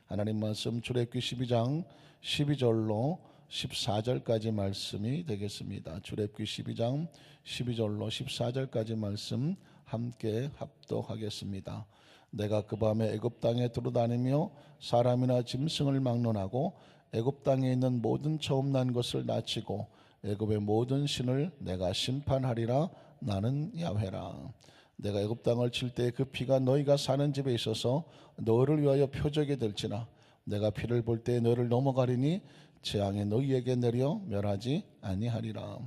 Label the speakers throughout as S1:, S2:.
S1: 하나님 말씀 출애굽기 12장 12절로 14절까지 말씀이 되겠습니다. 출애굽기 12장 12절로 14절까지 말씀 함께 합독하겠습니다. 내가 그 밤에 애굽 땅에 두루다니며 사람이나 짐승을 막론하고 애굽 땅에 있는 모든 처음 난 것을 납치고 애굽의 모든 신을 내가 심판하리라. 나는 야훼라. 내가 애굽 땅을 칠 때 그 피가 너희가 사는 집에 있어서 너희를 위하여 표적이 될지나 내가 피를 볼 때 너희를 넘어가리니 재앙에 너희에게 내려 멸하지 아니하리라.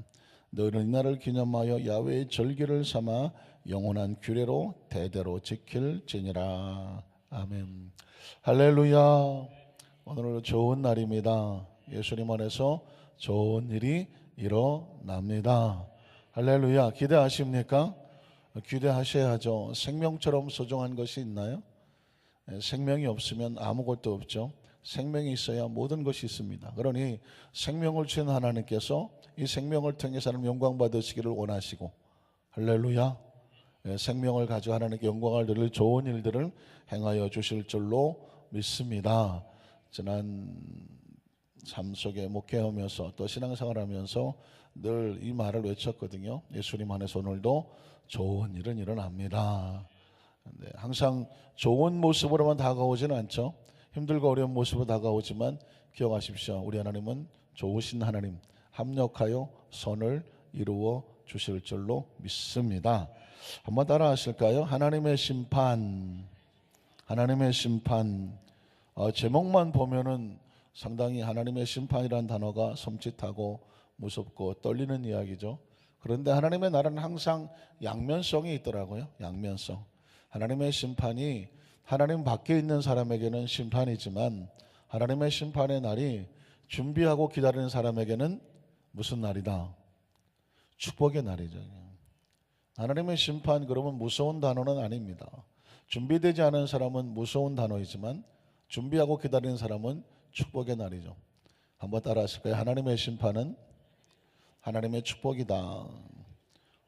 S1: 너희는 이날을 기념하여 야훼의 절기를 삼아 영원한 규례로 대대로 지킬지니라. 아멘. 할렐루야. 오늘 좋은 날입니다. 예수님 안에서 좋은 일이 일어납니다. 할렐루야. 기대하십니까? 기대하셔야죠. 생명처럼 소중한 것이 있나요? 생명이 없으면 아무것도 없죠. 생명이 있어야 모든 것이 있습니다. 그러니 생명을 주신 하나님께서 이 생명을 통해서는 영광 받으시기를 원하시고, 할렐루야, 생명을 가지고 하나님께 영광을 드릴 좋은 일들을 행하여 주실 줄로 믿습니다. 지난 삶 속에 목회하면서 또 신앙생활하면서 늘 이 말을 외쳤거든요. 예수님 안에서 오늘도 좋은 일은 일어납니다. 항상 좋은 모습으로만 다가오지는 않죠. 힘들고 어려운 모습으로 다가오지만 기억하십시오. 우리 하나님은 좋으신 하나님, 합력하여 선을 이루어 주실 줄로 믿습니다. 한번 따라 하실까요? 하나님의 심판. 하나님의 심판. 제목만 보면은 상당히 하나님의 심판이라는 단어가 섬찟하고 무섭고 떨리는 이야기죠. 그런데 하나님의 나라는 항상 양면성이 있더라고요. 양면성. 하나님의 심판이 하나님 밖에 있는 사람에게는 심판이지만 하나님의 심판의 날이 준비하고 기다리는 사람에게는 무슨 날이다? 축복의 날이죠. 하나님의 심판, 그러면 무서운 단어는 아닙니다. 준비되지 않은 사람은 무서운 단어이지만 준비하고 기다리는 사람은 축복의 날이죠. 한번 따라 하실까요? 하나님의 심판은 하나님의 축복이다.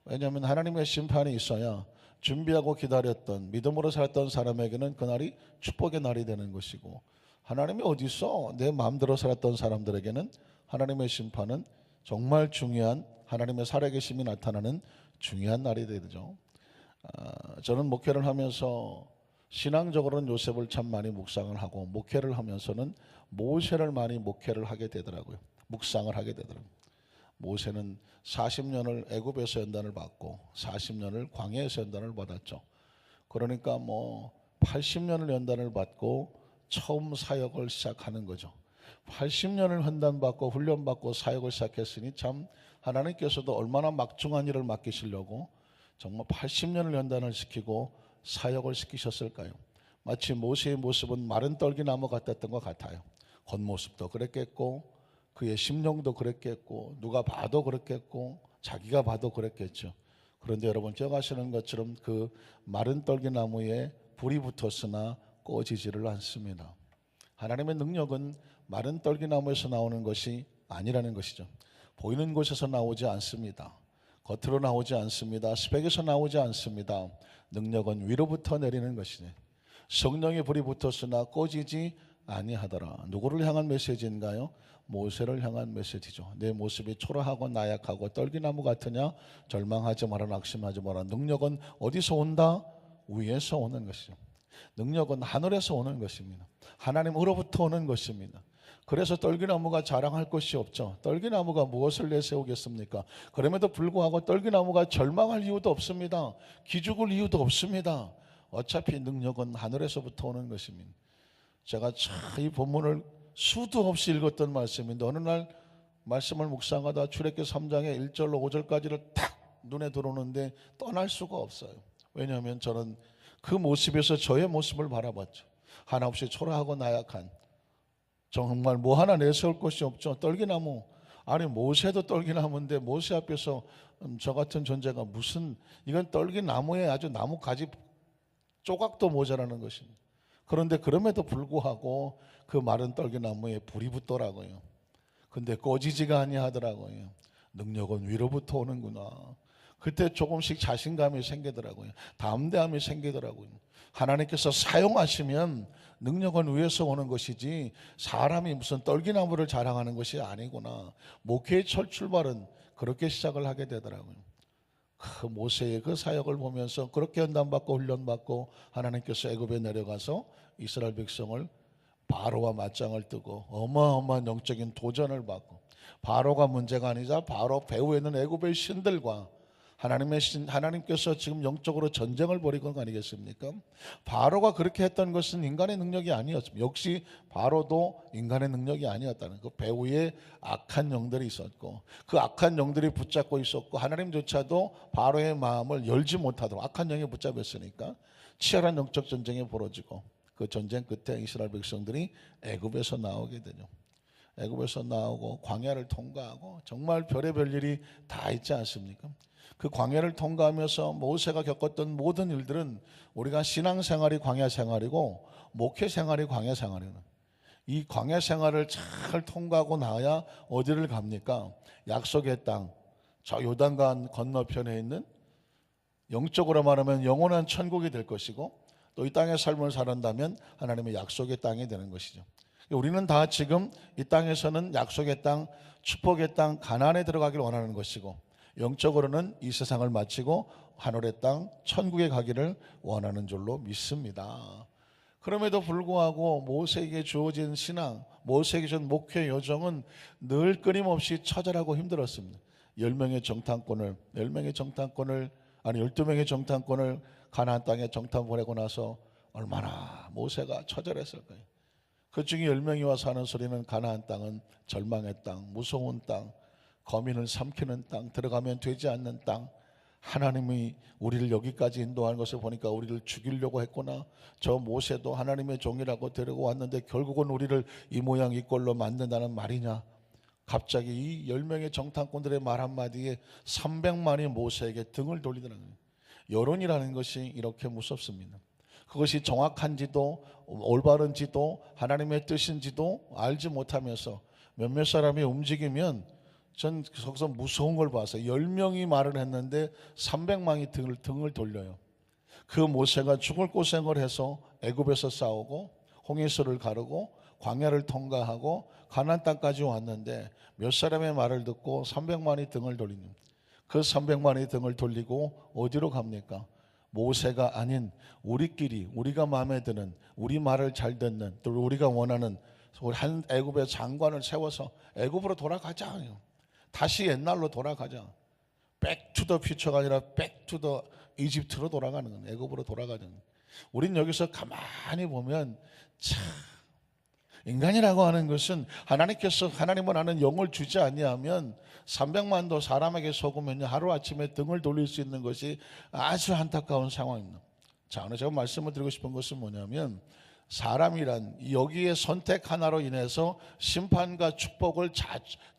S1: 왜냐하면 하나님의 심판이 있어야 준비하고 기다렸던, 믿음으로 살았던 사람에게는 그날이 축복의 날이 되는 것이고, 하나님이 어디 있어? 내 마음대로 살았던 사람들에게는 하나님의 심판은 정말 중요한, 하나님의 살아계심이 나타나는 중요한 날이 되죠. 저는 목회를 하면서 신앙적으로는 요셉을 참 많이 묵상을 하고, 목회를 하면서는 모세를 많이 목회를 하게 되더라고요. 묵상을 하게 되더라고요. 모세는 40년을 애굽에서 연단을 받고 40년을 광야에서 연단을 받았죠. 그러니까 80년을 연단을 받고 처음 사역을 시작하는 거죠. 80년을 연단받고 훈련받고 사역을 시작했으니 참 하나님께서도 얼마나 막중한 일을 맡기시려고 정말 80년을 연단을 시키고 사역을 시키셨을까요? 마치 모세의 모습은 마른 떨기나무 같았던 것 같아요. 겉모습도 그랬겠고 그의 심령도 그랬겠고 누가 봐도 그랬겠고 자기가 봐도 그랬겠죠. 그런데 여러분 기억하시는 것처럼 그 마른 떨기나무에 불이 붙었으나 꺼지지를 않습니다. 하나님의 능력은 마른 떨기나무에서 나오는 것이 아니라는 것이죠. 보이는 곳에서 나오지 않습니다. 겉으로 나오지 않습니다. 스펙에서 나오지 않습니다. 능력은 위로부터 내리는 것이네. 성령의 불이 붙었으나 꺼지지 아니하더라. 누구를 향한 메시지인가요? 모세를 향한 메시지죠. 내 모습이 초라하고 나약하고 떨기나무 같으냐? 절망하지 마라, 낙심하지 마라. 능력은 어디서 온다? 위에서 오는 것이죠. 능력은 하늘에서 오는 것입니다. 하나님으로부터 오는 것입니다. 그래서 떨기나무가 자랑할 것이 없죠. 떨기나무가 무엇을 내세우겠습니까? 그럼에도 불구하고 떨기나무가 절망할 이유도 없습니다. 기죽을 이유도 없습니다. 어차피 능력은 하늘에서부터 오는 것입니다. 제가 이 본문을 수도 없이 읽었던 말씀인데 어느 날 말씀을 묵상하다 출애굽기 3장의 1절로 5절까지를 딱 눈에 들어오는데 떠날 수가 없어요. 왜냐하면 저는 그 모습에서 저의 모습을 바라봤죠. 한없이 초라하고 나약한, 정말 뭐 하나 내세울 것이 없죠. 떨기나무. 아니 모세도 떨기나무인데 모세 앞에서 저 같은 존재가 무슨, 이건 떨기나무에 아주 나무 가지 조각도 모자라는 것입니다. 그런데 그럼에도 불구하고 그 마른 떨기나무에 불이 붙더라고요. 근데 꺼지지가 아니하더라고요. 능력은 위로부터 오는구나. 그때 조금씩 자신감이 생기더라고요. 담대함이 생기더라고요. 하나님께서 사용하시면 능력은 위에서 오는 것이지 사람이 무슨 떨기나무를 자랑하는 것이 아니구나. 목회의 첫 출발은 그렇게 시작을 하게 되더라고요. 그 모세의 그 사역을 보면서 그렇게 연단받고 훈련받고 하나님께서 애굽에 내려가서 이스라엘 백성을 바로와 맞짱을 뜨고 어마어마한 영적인 도전을 받고, 바로가 문제가 아니자 바로 배후에 있는 애굽의 신들과 하나님께서 지금 영적으로 전쟁을 벌이는 거 아니겠습니까? 바로가 그렇게 했던 것은 인간의 능력이 아니었습니다. 역시 바로도 인간의 능력이 아니었다는 그 배후에 악한 영들이 있었고, 그 악한 영들이 붙잡고 있었고, 하나님조차도 바로의 마음을 열지 못하도록 악한 영이 붙잡혔으니까 치열한 영적 전쟁이 벌어지고, 그 전쟁 끝에 이스라엘 백성들이 애굽에서 나오게 되죠. 애굽에서 나오고 광야를 통과하고 정말 별의별 일이 다 있지 않습니까? 그 광야를 통과하면서 모세가 겪었던 모든 일들은 우리가 신앙생활이 광야 생활이고 목회 생활이 광야 생활이에요. 이 광야 생활을 잘 통과하고 나야 어디를 갑니까? 약속의 땅, 저 요단강 건너편에 있는, 영적으로 말하면 영원한 천국이 될 것이고, 또 이 땅의 삶을 살았다면 하나님의 약속의 땅이 되는 것이죠. 우리는 다 지금 이 땅에서는 약속의 땅, 축복의 땅, 가나안에 들어가길 원하는 것이고, 영적으로는 이 세상을 마치고 하늘의 땅, 천국에 가기를 원하는 줄로 믿습니다. 그럼에도 불구하고 모세에게 주어진 신앙, 모세에게 준 목회 여정은 늘 끊임없이 처절하고 힘들었습니다. 12명의 정탐꾼을 가나안 땅에 정탐 보내고 나서 얼마나 모세가 처절했을까요? 그 중에 10명이 와서 하는 소리는 가나안 땅은 절망의 땅, 무서운 땅, 거민을 삼키는 땅, 들어가면 되지 않는 땅, 하나님이 우리를 여기까지 인도하는 것을 보니까 우리를 죽이려고 했구나. 저 모세도 하나님의 종이라고 데리고 왔는데 결국은 우리를 이 모양 이 꼴로 만든다는 말이냐. 갑자기 이 10명의 정탐꾼들의 말 한마디에 300만이 모세에게 등을 돌리더라고요. 여론이라는 것이 이렇게 무섭습니다. 그것이 정확한지도 올바른지도 하나님의 뜻인지도 알지 못하면서 몇몇 사람이 움직이면, 전 거기서 무서운 걸 봤어요. 10명이 말을 했는데 300만이 등을 돌려요. 그 모세가 죽을 고생을 해서 애굽에서 싸우고 홍해수를 가르고 광야를 통과하고 가나안 땅까지 왔는데 몇 사람의 말을 듣고 300만이 등을 돌리는, 그 300만이 등을 돌리고 어디로 갑니까? 모세가 아닌 우리끼리, 우리가 마음에 드는, 우리 말을 잘 듣는, 또 우리가 원하는 한 애굽의 장관을 세워서 애굽으로 돌아가자. 다시 옛날로 돌아가자. Back to the future가 아니라 Back to the 이집트로 돌아가는 거예요. 애굽으로 돌아가는 거예요. 우린 여기서 가만히 보면 참, 인간이라고 하는 것은 하나님께서 하나님을 아는 영을 주지 아니하면 300만도 사람에게 속으면 하루아침에 등을 돌릴 수 있는 것이 아주 안타까운 상황입니다. 자, 오늘 제가 말씀을 드리고 싶은 것은 뭐냐면, 사람이란 여기에 선택 하나로 인해서 심판과 축복을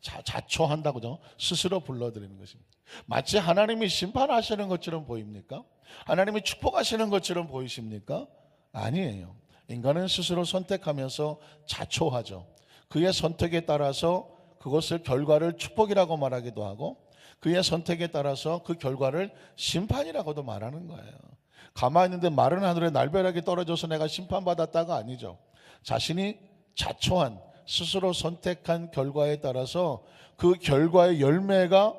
S1: 자초한다고 스스로 불러들이는 것입니다. 마치 하나님이 심판하시는 것처럼 보입니까? 하나님이 축복하시는 것처럼 보이십니까? 아니에요. 인간은 스스로 선택하면서 자초하죠. 그의 선택에 따라서 그것을 결과를 축복이라고 말하기도 하고, 그의 선택에 따라서 그 결과를 심판이라고도 말하는 거예요. 가만히 있는데 마른 하늘에 날벼락이 떨어져서 내가 심판받았다가 아니죠. 자신이 자초한, 스스로 선택한 결과에 따라서 그 결과의 열매가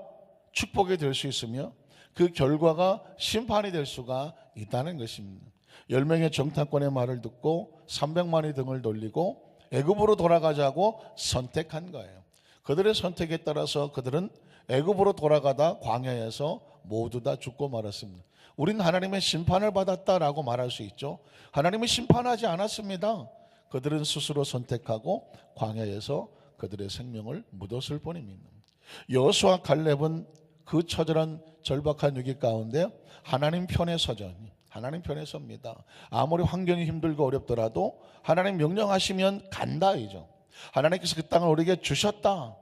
S1: 축복이 될 수 있으며 그 결과가 심판이 될 수가 있다는 것입니다. 10명의 정탐꾼의 말을 듣고 300만이 등을 돌리고 애굽으로 돌아가자고 선택한 거예요. 그들의 선택에 따라서 그들은 애굽으로 돌아가다 광야에서 모두 다 죽고 말았습니다. 우린 하나님의 심판을 받았다라고 말할 수 있죠. 하나님이 심판하지 않았습니다. 그들은 스스로 선택하고 광야에서 그들의 생명을 묻었을 뿐입니다. 여호수아 갈렙은 그 처절한 절박한 위기 가운데 하나님 편에 서죠. 하나님 편에 섭니다. 아무리 환경이 힘들고 어렵더라도 하나님 명령하시면 간다이죠. 하나님께서 그 땅을 우리에게 주셨다.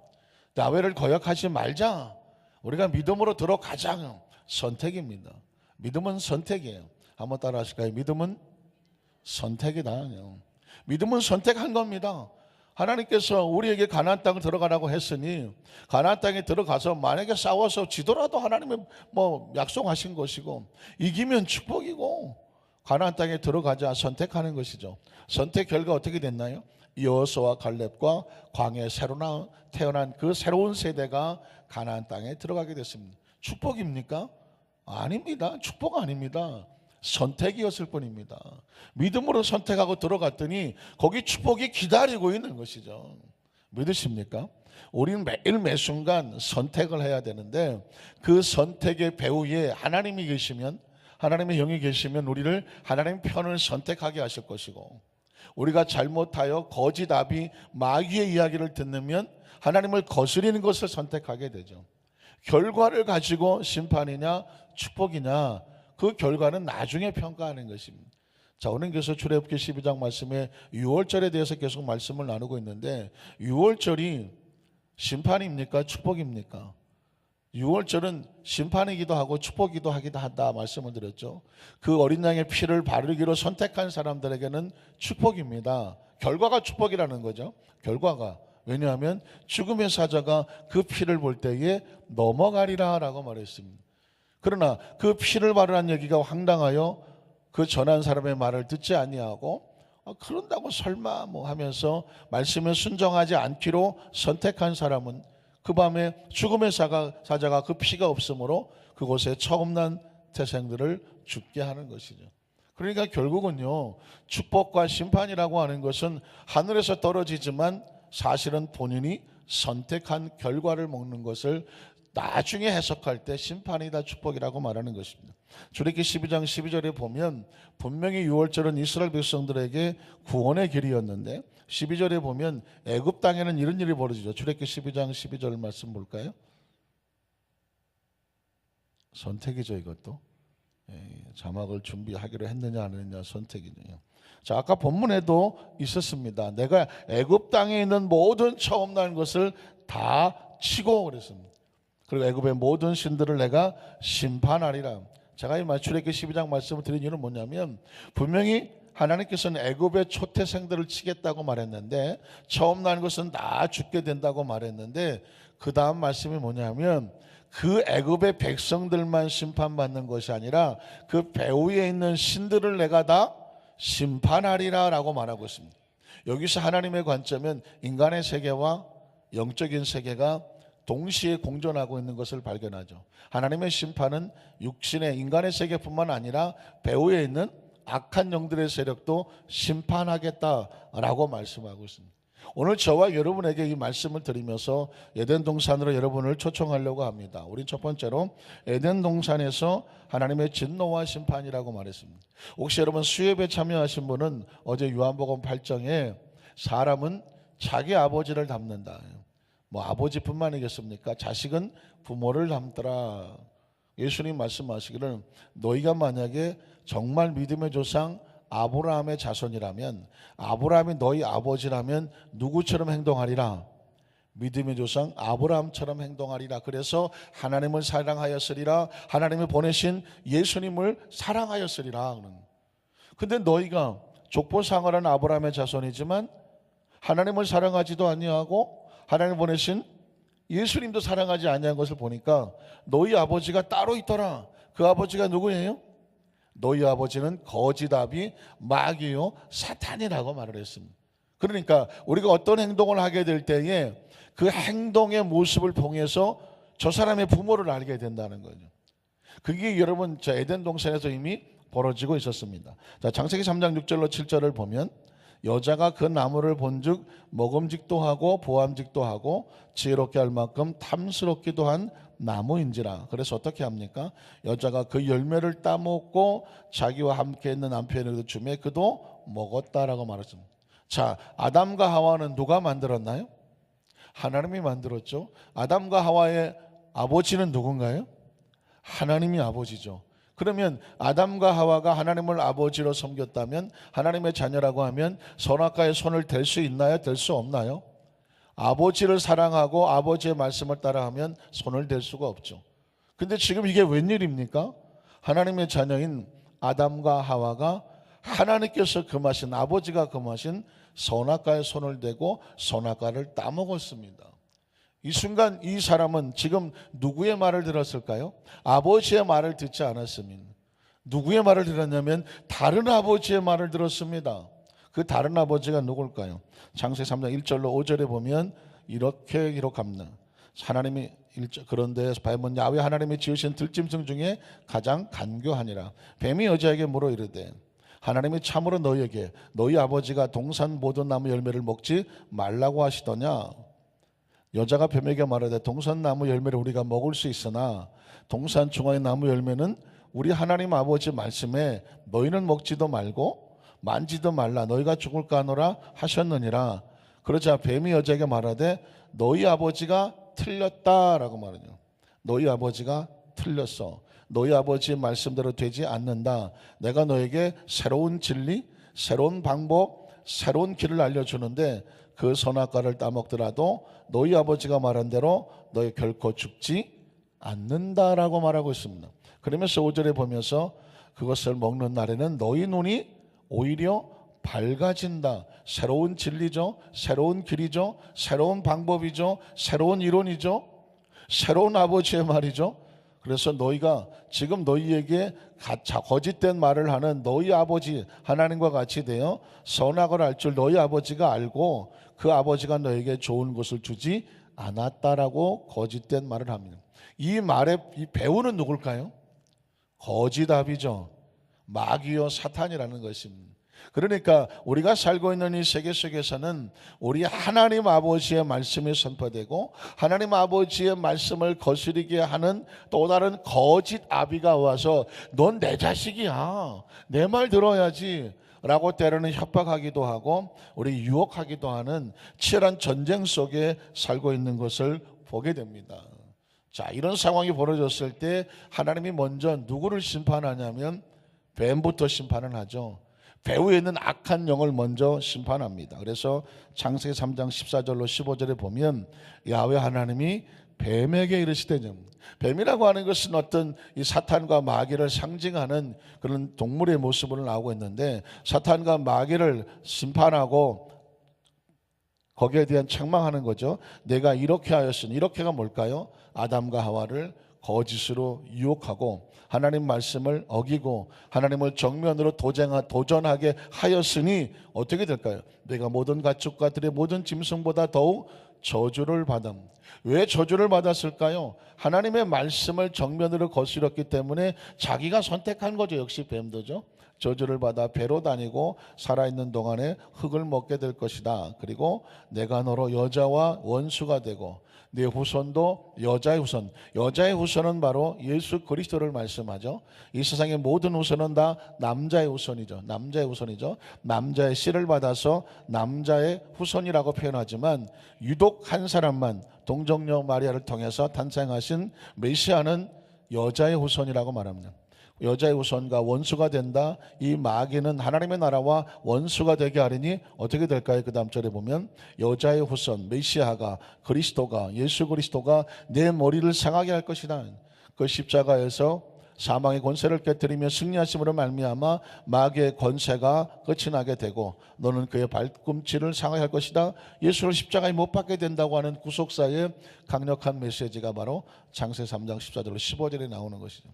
S1: 야훼를 거역하지 말자. 우리가 믿음으로 들어가자. 선택입니다. 믿음은 선택이에요. 한번 따라 하실까요? 믿음은 선택이다. 믿음은 선택한 겁니다. 하나님께서 우리에게 가나안 땅을 들어가라고 했으니 가나안 땅에 들어가서 만약에 싸워서 지더라도 하나님이 약속하신 것이고, 이기면 축복이고, 가나안 땅에 들어가자 선택하는 것이죠. 선택 결과 어떻게 됐나요? 여호수아와 갈렙과 광야에 새로 태어난 그 새로운 세대가 가나안 땅에 들어가게 됐습니다. 축복입니까? 아닙니다. 축복 아닙니다. 선택이었을 뿐입니다. 믿음으로 선택하고 들어갔더니 거기 축복이 기다리고 있는 것이죠. 믿으십니까? 우리는 매일 매순간 선택을 해야 되는데 그 선택의 배후에 하나님이 계시면, 하나님의 영이 계시면 우리를 하나님의 편을 선택하게 하실 것이고, 우리가 잘못하여 거짓 아비 마귀의 이야기를 듣는 하나님을 거스리는 것을 선택하게 되죠. 결과를 가지고 심판이냐 축복이냐, 그 결과는 나중에 평가하는 것입니다. 자, 오늘 그래서 출애굽기 12장 말씀에 유월절에 대해서 계속 말씀을 나누고 있는데, 유월절이 심판입니까 축복입니까? 유월절은 심판이기도 하고 축복이기도 하기도 한다 말씀을 드렸죠. 그 어린 양의 피를 바르기로 선택한 사람들에게는 축복입니다. 결과가 축복이라는 거죠. 결과가. 왜냐하면 죽음의 사자가 그 피를 볼 때에 넘어가리라 라고 말했습니다. 그러나 그 피를 바르라는 얘기가 황당하여 그 전한 사람의 말을 듣지 아니하고 그런다고 설마 뭐 하면서 말씀에 순종하지 않기로 선택한 사람은 그 밤에 죽음의 사자가 그 피가 없으므로 그곳에 처음 난 태생들을 죽게 하는 것이죠. 그러니까 결국은요, 축복과 심판이라고 하는 것은 하늘에서 떨어지지만 사실은 본인이 선택한 결과를 먹는 것을 나중에 해석할 때 심판이다 축복이라고 말하는 것입니다. 출애굽기 12장 12절에 보면 분명히 유월절은 이스라엘 백성들에게 구원의 길이었는데 12절에 보면 애굽 땅에는 이런 일이 벌어지죠. 출애굽기 12장 12절 말씀 볼까요? 선택이죠. 이것도 자막을 준비하기로 했느냐 안 했느냐 선택이네요. 자, 아까 본문에도 있었습니다. 내가 애굽 땅에 있는 모든 처음 난 것을 다 치고 그랬습니다. 그리고 애굽의 모든 신들을 내가 심판하리라. 제가 이 출애굽기 12장 말씀을 드린 이유는 뭐냐면, 분명히 하나님께서는 애굽의 초태생들을 치겠다고 말했는데, 처음 난 것은 다 죽게 된다고 말했는데, 그 다음 말씀이 뭐냐면 그 애굽의 백성들만 심판받는 것이 아니라 그 배후에 있는 신들을 내가 다 심판하리라 라고 말하고 있습니다. 여기서 하나님의 관점은 인간의 세계와 영적인 세계가 동시에 공존하고 있는 것을 발견하죠. 하나님의 심판은 육신의 인간의 세계뿐만 아니라 배후에 있는 악한 영들의 세력도 심판하겠다라고 말씀하고 있습니다. 오늘 저와 여러분에게 이 말씀을 드리면서 에덴 동산으로 여러분을 초청하려고 합니다. 우린 첫 번째로 에덴 동산에서 하나님의 진노와 심판이라고 말했습니다. 혹시 여러분 수협에 참여하신 분은 어제 요한복음 8장에 사람은 자기 아버지를 닮는다. 뭐 아버지뿐만이겠습니까? 자식은 부모를 닮더라. 예수님 말씀하시기를 너희가 만약에 정말 믿음의 조상 아브라함의 자손이라면, 아브라함이 너희 아버지라면 누구처럼 행동하리라? 믿음의 조상 아브라함처럼 행동하리라. 그래서 하나님을 사랑하였으리라. 하나님을 보내신 예수님을 사랑하였으리라. 근데 너희가 족보상을 아브라함의 자손이지만 하나님을 사랑하지도 아니하고 하나님 보내신 예수님도 사랑하지 아니한 것을 보니까 너희 아버지가 따로 있더라. 그 아버지가 누구예요? 너희 아버지는 거짓 아비 마귀요 사탄이라고 말을 했습니다. 그러니까 우리가 어떤 행동을 하게 될 때에 그 행동의 모습을 통해서 저 사람의 부모를 알게 된다는 거죠. 그게 여러분 저 에덴 동산에서 이미 벌어지고 있었습니다. 자, 창세기 3장 6절로 7절을 보면 여자가 그 나무를 본즉 먹음직도 하고 보암직도 하고 지혜롭게 할 만큼 탐스럽기도 한 나무인지라. 그래서 어떻게 합니까? 여자가 그 열매를 따먹고 자기와 함께 있는 남편에게도 주매 그도 먹었다라고 말했습니다. 자, 아담과 하와는 누가 만들었나요? 하나님이 만들었죠. 아담과 하와의 아버지는 누군가요? 하나님이 아버지죠. 그러면 아담과 하와가 하나님을 아버지로 섬겼다면, 하나님의 자녀라고 하면 선악과의 손을 댈 수 있나요? 댈 수 없나요? 아버지를 사랑하고 아버지의 말씀을 따라하면 손을 댈 수가 없죠. 근데 지금 이게 웬일입니까? 하나님의 자녀인 아담과 하와가 하나님께서 금하신, 아버지가 금하신 선악과의 손을 대고 선악과를 따먹었습니다. 이 순간 이 사람은 지금 누구의 말을 들었을까요? 아버지의 말을 듣지 않았습니다. 누구의 말을 들었냐면 다른 아버지의 말을 들었습니다. 그 다른 아버지가 누굴까요? 창세기 3장 1절로 5절에 보면 이렇게 기록합니다. 하나님이 그런데 뱀은 야훼 하나님이 지으신 들짐승 중에 가장 간교하니라. 뱀이 여자에게 물어 이르되 하나님이 참으로 너희에게 너희 아버지가 동산 모든 나무 열매를 먹지 말라고 하시더냐? 여자가 뱀에게 말하되 동산 나무 열매를 우리가 먹을 수 있으나 동산 중앙의 나무 열매는 우리 하나님 아버지 말씀에 너희는 먹지도 말고 만지도 말라 너희가 죽을까 하노라 하셨느니라. 그러자 뱀이 여자에게 말하되 너희 아버지가 틀렸다라고 말하죠. 너희 아버지가 틀렸어. 너희 아버지의 말씀대로 되지 않는다. 내가 너에게 새로운 진리, 새로운 방법, 새로운 길을 알려주는데 그 선악과를 따먹더라도 너희 아버지가 말한 대로 너희 결코 죽지 않는다라고 말하고 있습니다. 그러면서 5절에 보면서 그것을 먹는 날에는 너희 눈이 오히려 밝아진다. 새로운 진리죠. 새로운 길이죠. 새로운 방법이죠. 새로운 이론이죠. 새로운 아버지의 말이죠. 그래서 너희가 지금 너희에게 거짓된 말을 하는 너희 아버지 하나님과 같이 되어 선악을 알 줄 너희 아버지가 알고 그 아버지가 너에게 좋은 것을 주지 않았다라고 거짓된 말을 합니다. 이 말의 이 배우는 누굴까요? 거짓아비죠. 마귀요 사탄이라는 것입니다. 그러니까 우리가 살고 있는 이 세계 속에서는 우리 하나님 아버지의 말씀이 선포되고 하나님 아버지의 말씀을 거스르게 하는 또 다른 거짓 아비가 와서 넌 내 자식이야, 내 말 들어야지 라고 때로는 협박하기도 하고 우리 유혹하기도 하는 치열한 전쟁 속에 살고 있는 것을 보게 됩니다. 자, 이런 상황이 벌어졌을 때 하나님이 먼저 누구를 심판하냐면 뱀부터 심판을 하죠. 배후에 있는 악한 영을 먼저 심판합니다. 그래서 창세기 3장 14절로 15절에 보면 야훼 하나님이 뱀에게 이르시되, 뱀이라고 하는 것은 어떤 이 사탄과 마귀를 상징하는 그런 동물의 모습으로 나오고 있는데 사탄과 마귀를 심판하고 거기에 대한 책망하는 거죠. 내가 이렇게 하였으니, 이렇게가 뭘까요? 아담과 하와를 거짓으로 유혹하고 하나님 말씀을 어기고 하나님을 정면으로 도전하게 하였으니 어떻게 될까요? 내가 모든 가축과들의 모든 짐승보다 더욱 저주를 받음. 왜 저주를 받았을까요? 하나님의 말씀을 정면으로 거스렸기 때문에 자기가 선택한 거죠. 역시 뱀도죠. 저주를 받아 배로 다니고 살아있는 동안에 흙을 먹게 될 것이다. 그리고 내가 너로 여자와 원수가 되고 네 후손도 여자의 후손. 여자의 후손은 바로 예수 그리스도를 말씀하죠. 이 세상의 모든 후손은 다 남자의 후손이죠. 남자의 후손이죠. 남자의 씨를 받아서 남자의 후손이라고 표현하지만 유독 한 사람만 동정녀 마리아를 통해서 탄생하신 메시아는 여자의 후손이라고 말합니다. 여자의 후손과 원수가 된다. 이 마귀는 하나님의 나라와 원수가 되게 하리니 어떻게 될까요? 그 다음 절에 보면 여자의 후손 메시아가 그리스도가 예수 그리스도가 내 머리를 상하게 할 것이다. 그 십자가에서 사망의 권세를 깨뜨리며 승리하심으로 말미암아 마귀의 권세가 끝이 나게 되고 너는 그의 발꿈치를 상하게 할 것이다. 예수를 십자가에 못 박게 된다고 하는 구속사의 강력한 메시지가 바로 창세기 3장 14절로 15절에 나오는 것이죠.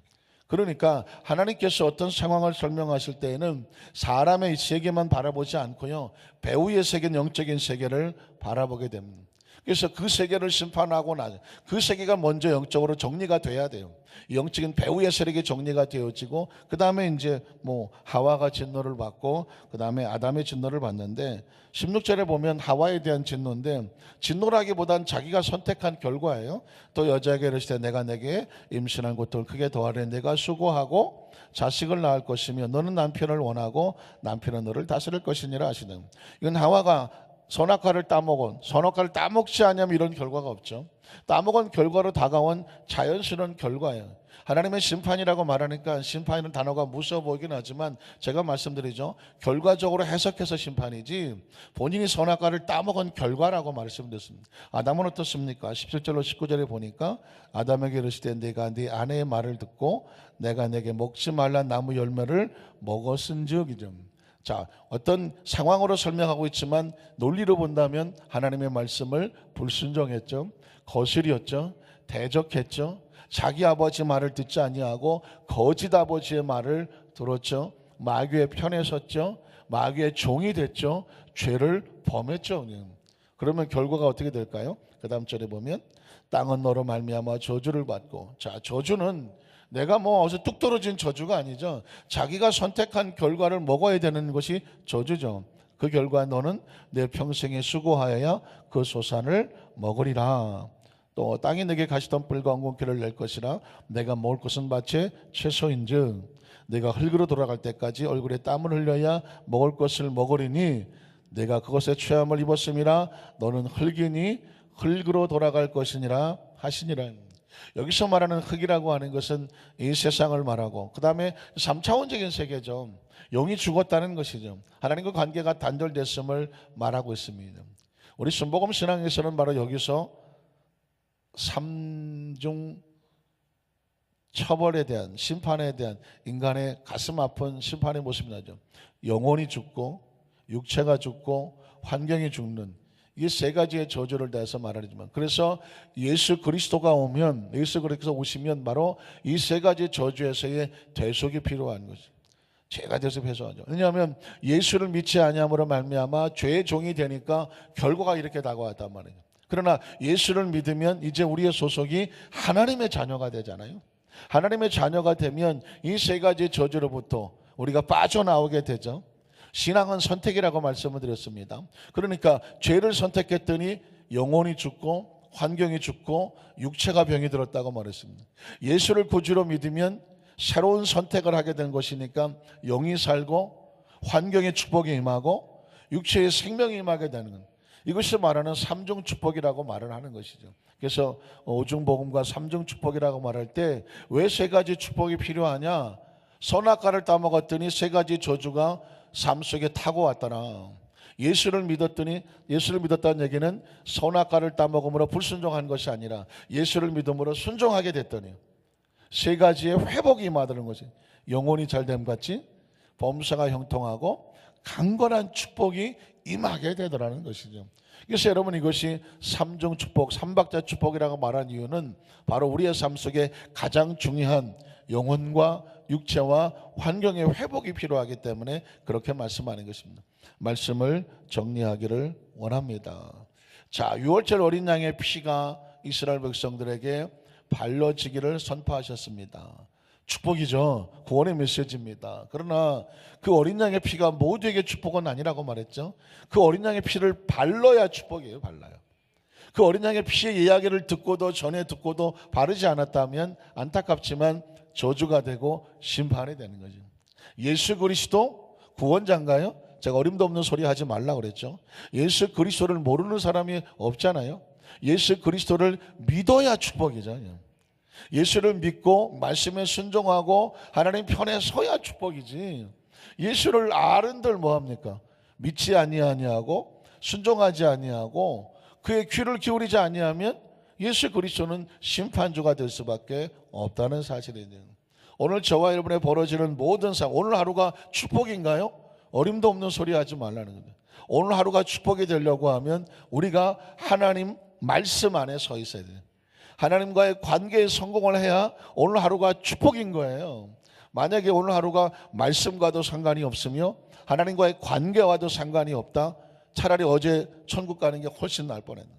S1: 그러니까 하나님께서 어떤 상황을 설명하실 때에는 사람의 세계만 바라보지 않고요, 배후의 세계, 영적인 세계를 바라보게 됩니다. 그래서 그 세계를 심판하고 나서 그 세계가 먼저 영적으로 정리가 돼야 돼요. 영적인 배후의 세력이 정리가 되어지고 그 다음에 이제 하와가 진노를 받고 그 다음에 아담의 진노를 받는데 16절에 보면 하와에 대한 진노인데 진노라기보단 자기가 선택한 결과예요. 또 여자에게 이르시되 내가 내게 임신한 고통을 크게 더하려 내가 수고하고 자식을 낳을 것이며 너는 남편을 원하고 남편은 너를 다스릴 것이니라 하시는. 이건 하와가 선악과를 따먹은, 선악과를 따먹지 않으면 이런 결과가 없죠. 따먹은 결과로 다가온 자연스러운 결과예요. 하나님의 심판이라고 말하니까 심판이라는 단어가 무서워 보이긴 하지만 제가 말씀드리죠. 결과적으로 해석해서 심판이지 본인이 선악과를 따먹은 결과라고 말씀드렸습니다. 아담은 어떻습니까? 17절로 19절에 보니까 아담에게 이르시되 내가 네 아내의 말을 듣고 내가 내게 먹지 말란 나무 열매를 먹었은즉. 자, 어떤 상황으로 설명하고 있지만 논리로 본다면 하나님의 말씀을 불순종했죠. 거스렸죠. 대적했죠. 자기 아버지 말을 듣지 아니하고 거짓 아버지의 말을 들었죠. 마귀의 편에 섰죠. 마귀의 종이 됐죠. 죄를 범했죠. 그러면 결과가 어떻게 될까요? 그 다음 절에 보면 땅은 너로 말미암아 저주를 받고, 자, 저주는 내가 뭐 어디서 뚝 떨어진 저주가 아니죠. 자기가 선택한 결과를 먹어야 되는 것이 저주죠. 그 결과 너는 내 평생에 수고하여야 그 소산을 먹으리라. 또 땅이 내게 가시던 뿔과 엉겅퀴를 낼 것이라. 내가 먹을 것은 밭의 채소인즉 내가 흙으로 돌아갈 때까지 얼굴에 땀을 흘려야 먹을 것을 먹으리니 내가 그것에 취함을 입었음이라. 너는 흙이니 흙으로 돌아갈 것이니라 하시니라. 여기서 말하는 흙이라고 하는 것은 이 세상을 말하고, 그 다음에 3차원적인 세계죠. 영이 죽었다는 것이죠. 하나님과 관계가 단절됐음을 말하고 있습니다. 우리 순복음 신앙에서는 바로 여기서 삼중 처벌에 대한, 심판에 대한 인간의 가슴 아픈 심판의 모습이 나죠. 영혼이 죽고 육체가 죽고 환경이 죽는 이 세 가지의 저주를 대해서 말하지만, 그래서 예수 그리스도가 오면, 예수 그리스도 오시면 바로 이 세 가지 저주에서의 대속이 필요한 거죠. 죄가 돼서 회수하죠. 왜냐하면 예수를 믿지 아니함으로 말미암아 죄의 종이 되니까 결과가 이렇게 다가왔단 말이에요. 그러나 예수를 믿으면 이제 우리의 소속이 하나님의 자녀가 되잖아요. 하나님의 자녀가 되면 이 세 가지 저주로부터 우리가 빠져나오게 되죠. 신앙은 선택이라고 말씀을 드렸습니다. 그러니까 죄를 선택했더니 영혼이 죽고 환경이 죽고 육체가 병이 들었다고 말했습니다. 예수를 구주로 믿으면 새로운 선택을 하게 된 것이니까 영이 살고 환경의 축복이 임하고 육체의 생명이 임하게 되는 것. 이것이 말하는 삼중 축복이라고 말을 하는 것이죠. 그래서 오중복음과 삼중 축복이라고 말할 때 왜 세 가지 축복이 필요하냐? 선악과를 따먹었더니 세 가지 저주가 삶 속에 타고 왔더라. 예수를 믿었다는 얘기는 선악과를 따먹음으로 불순종한 것이 아니라 예수를 믿음으로 순종하게 됐더니 세 가지의 회복이 임하다는 것이, 영혼이 잘됨 같이 범사가 형통하고 강건한 축복이 임하게 되더라는 것이죠. 그래서 여러분, 이것이 삼중 축복, 삼박자 축복이라고 말한 이유는 바로 우리의 삶 속에 가장 중요한 영혼과 육체와 환경의 회복이 필요하기 때문에 그렇게 말씀하는 것입니다. 말씀을 정리하기를 원합니다. 자, 6월절 어린 양의 피가 이스라엘 백성들에게 발라지기를 선포하셨습니다. 축복이죠. 구원의 메시지입니다. 그러나 그 어린 양의 피가 모두에게 축복은 아니라고 말했죠. 그 어린 양의 피를 발라야 축복이에요. 발라요. 그 어린 양의 피의 이야기를 듣고도, 전에 듣고도 바르지 않았다면 안타깝지만 저주가 되고 심판이 되는 거죠. 예수 그리스도 구원자인가요? 제가 어림도 없는 소리 하지 말라고 그랬죠. 예수 그리스도를 모르는 사람이 없잖아요. 예수 그리스도를 믿어야 축복이죠. 예수를 믿고 말씀에 순종하고 하나님 편에 서야 축복이지. 예수를 아른들 뭐합니까? 믿지 아니하고 순종하지 아니하고 그의 귀를 기울이지 아니하면 예수 그리스도는 심판주가 될 수밖에 없다는 사실이에요. 오늘 저와 여러분의 벌어지는 모든 상황, 오늘 하루가 축복인가요? 어림도 없는 소리 하지 말라는 거예요. 오늘 하루가 축복이 되려고 하면 우리가 하나님 말씀 안에 서 있어야 돼요. 하나님과의 관계에 성공을 해야 오늘 하루가 축복인 거예요. 만약에 오늘 하루가 말씀과도 상관이 없으며 하나님과의 관계와도 상관이 없다, 차라리 어제 천국 가는 게 훨씬 나을 뻔했네.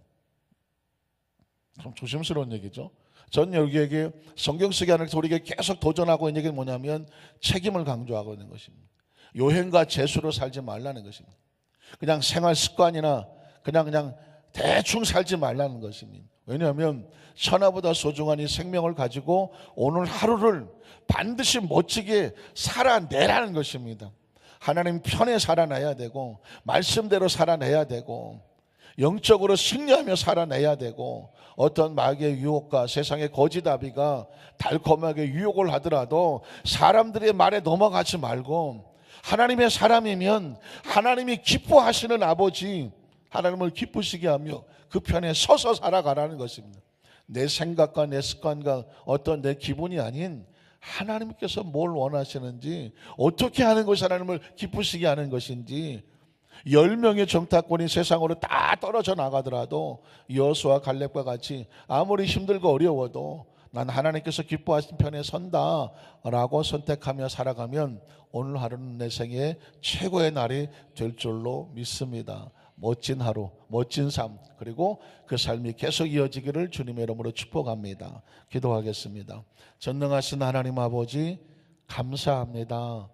S1: 좀 조심스러운 얘기죠. 전 여기에게 성경 쓰기 하는 우리에게 계속 도전하고 있는 얘기는 뭐냐면 책임을 강조하고 있는 것입니다. 요행과 재수로 살지 말라는 것입니다. 그냥 생활 습관이나 그냥 대충 살지 말라는 것입니다. 왜냐하면 천하보다 소중한 이 생명을 가지고 오늘 하루를 반드시 멋지게 살아내라는 것입니다. 하나님 편에 살아내야 되고 말씀대로 살아내야 되고 영적으로 승리하며 살아내야 되고, 어떤 마귀의 유혹과 세상의 거짓 아비가 달콤하게 유혹을 하더라도 사람들의 말에 넘어가지 말고 하나님의 사람이면 하나님이 기뻐하시는 아버지, 하나님을 기쁘시게 하며 그 편에 서서 살아가라는 것입니다. 내 생각과 내 습관과 어떤 내 기분이 아닌 하나님께서 뭘 원하시는지, 어떻게 하는 것이 하나님을 기쁘시게 하는 것인지, 10명의 정탐꾼이 세상으로 다 떨어져 나가더라도 여호수아 갈렙과 같이 아무리 힘들고 어려워도 난 하나님께서 기뻐하신 편에 선다 라고 선택하며 살아가면 오늘 하루는 내 생애 최고의 날이 될 줄로 믿습니다. 멋진 하루, 멋진 삶, 그리고 그 삶이 계속 이어지기를 주님의 이름으로 축복합니다. 기도하겠습니다. 전능하신 하나님 아버지 감사합니다.